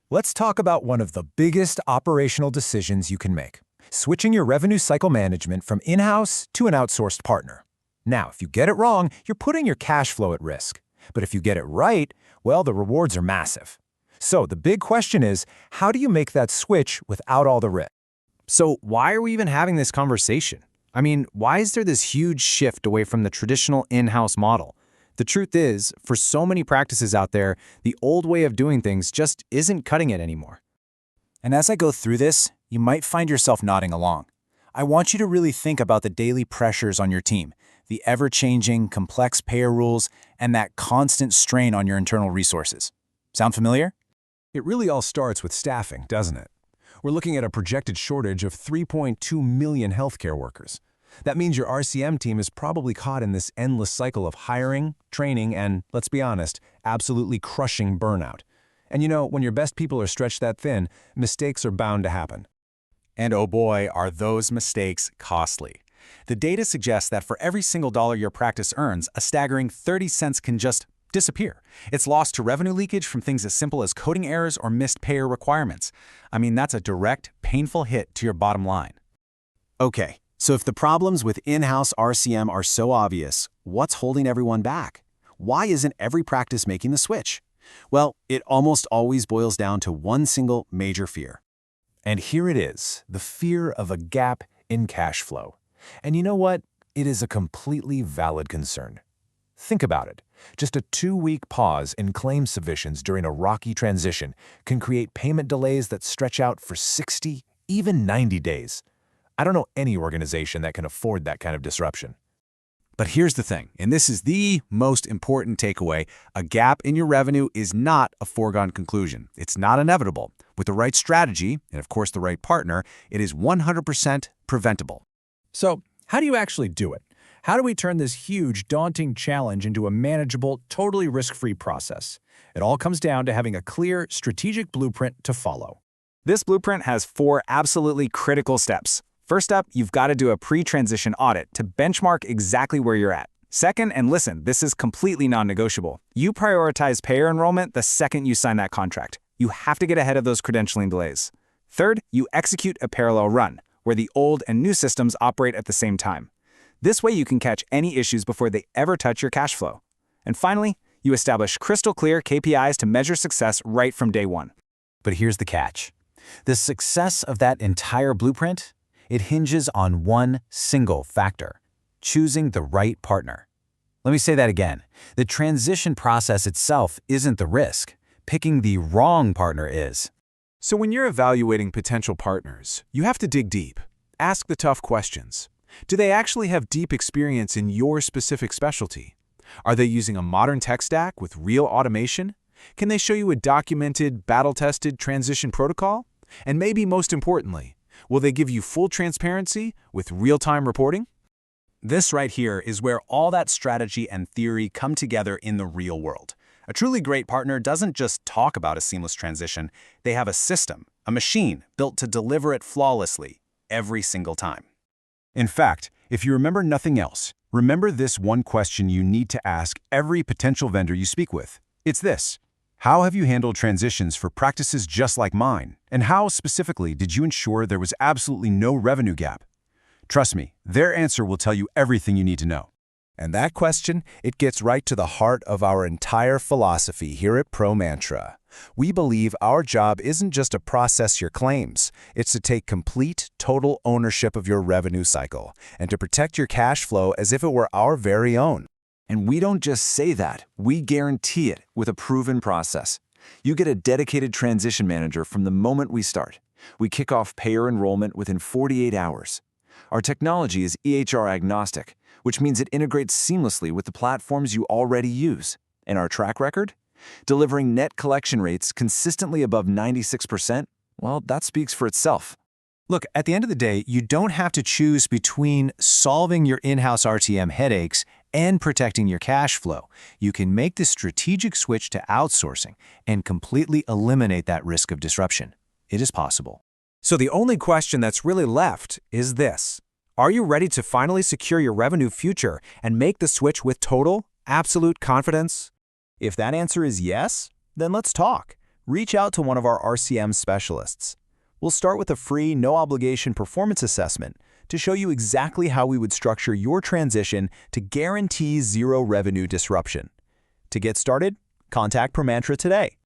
Let's talk about one of the biggest operational decisions you can make, switching your revenue cycle management from in-house to an outsourced partner. Now, if you get it wrong, you're putting your cash flow at risk. But if you get it right, well, the rewards are massive. So the big question is, how do you make that switch without all the risk? So why are we even having this conversation? I mean, why is there this huge shift away from the traditional in-house model? The truth is, for so many practices out there, the old way of doing things just isn't cutting it anymore. And as I go through this, you might find yourself nodding along. I want you to really think about the daily pressures on your team, the ever-changing, complex payer rules, and that constant strain on your internal resources. Sound familiar? It really all starts with staffing, doesn't it? We're looking at a projected shortage of 3.2 million healthcare workers. That means your RCM team is probably caught in this endless cycle of hiring, training, and, let's be honest, absolutely crushing burnout. And you know, when your best people are stretched that thin, mistakes are bound to happen. And oh boy, are those mistakes costly. The data suggests that for every single dollar your practice earns, a staggering 30 cents can just disappear. It's lost to revenue leakage from things as simple as coding errors or missed payer requirements. I mean, that's a direct, painful hit to your bottom line. Okay, so if the problems with in-house RCM are so obvious, what's holding everyone back? Why isn't every practice making the switch? Well, it almost always boils down to one single major fear. And here it is, the fear of a gap in cash flow. And you know what? It is a completely valid concern. Think about it. Just a 2-week pause in claim submissions during a rocky transition can create payment delays that stretch out for 60, even 90 days. I don't know any organization that can afford that kind of disruption. But here's the thing, and this is the most important takeaway: a gap in your revenue is not a foregone conclusion. It's not inevitable. With the right strategy, and of course the right partner, it is 100% preventable. So, how do you actually do it? How do we turn this huge, daunting challenge into a manageable, totally risk-free process? It all comes down to having a clear, strategic blueprint to follow. This blueprint has 4 absolutely critical steps. First up, you've got to do a pre-transition audit to benchmark exactly where you're at. Second, and listen, this is completely non-negotiable. You prioritize payer enrollment the second you sign that contract. You have to get ahead of those credentialing delays. Third, you execute a parallel run, where the old and new systems operate at the same time. This way you can catch any issues before they ever touch your cash flow. And finally, you establish crystal clear KPIs to measure success right from day one. But here's the catch. The success of that entire blueprint, it hinges on one single factor: choosing the right partner. Let me say that again. The transition process itself isn't the risk. Picking the wrong partner is. So when you're evaluating potential partners, you have to dig deep. Ask the tough questions. Do they actually have deep experience in your specific specialty? Are they using a modern tech stack with real automation? Can they show you a documented, battle-tested transition protocol? And maybe most importantly, will they give you full transparency with real-time reporting? This right here is where all that strategy and theory come together in the real world. A truly great partner doesn't just talk about a seamless transition. They have a system, a machine built to deliver it flawlessly every single time. In fact, if you remember nothing else, remember this one question you need to ask every potential vendor you speak with. It's this: how have you handled transitions for practices just like mine? And how, specifically, did you ensure there was absolutely no revenue gap? Trust me, their answer will tell you everything you need to know. And that question, it gets right to the heart of our entire philosophy here at ProMantra. We believe our job isn't just to process your claims, it's to take complete, total ownership of your revenue cycle and to protect your cash flow as if it were our very own. And we don't just say that, we guarantee it with a proven process. You get a dedicated transition manager from the moment we start. We kick off payer enrollment within 48 hours. Our technology is EHR agnostic, which means it integrates seamlessly with the platforms you already use. And our track record? Delivering net collection rates consistently above 96%, well, that speaks for itself. Look, at the end of the day, you don't have to choose between solving your in-house RTM headaches and protecting your cash flow. You can make the strategic switch to outsourcing and completely eliminate that risk of disruption. It is possible. So the only question that's really left is this: are you ready to finally secure your revenue future and make the switch with total, absolute confidence? If that answer is yes, then let's talk. reach out to one of our RCM specialists. We'll start with a free, no-obligation performance assessment to show you exactly how we would structure your transition to guarantee zero revenue disruption. To get started, contact ProMantra today.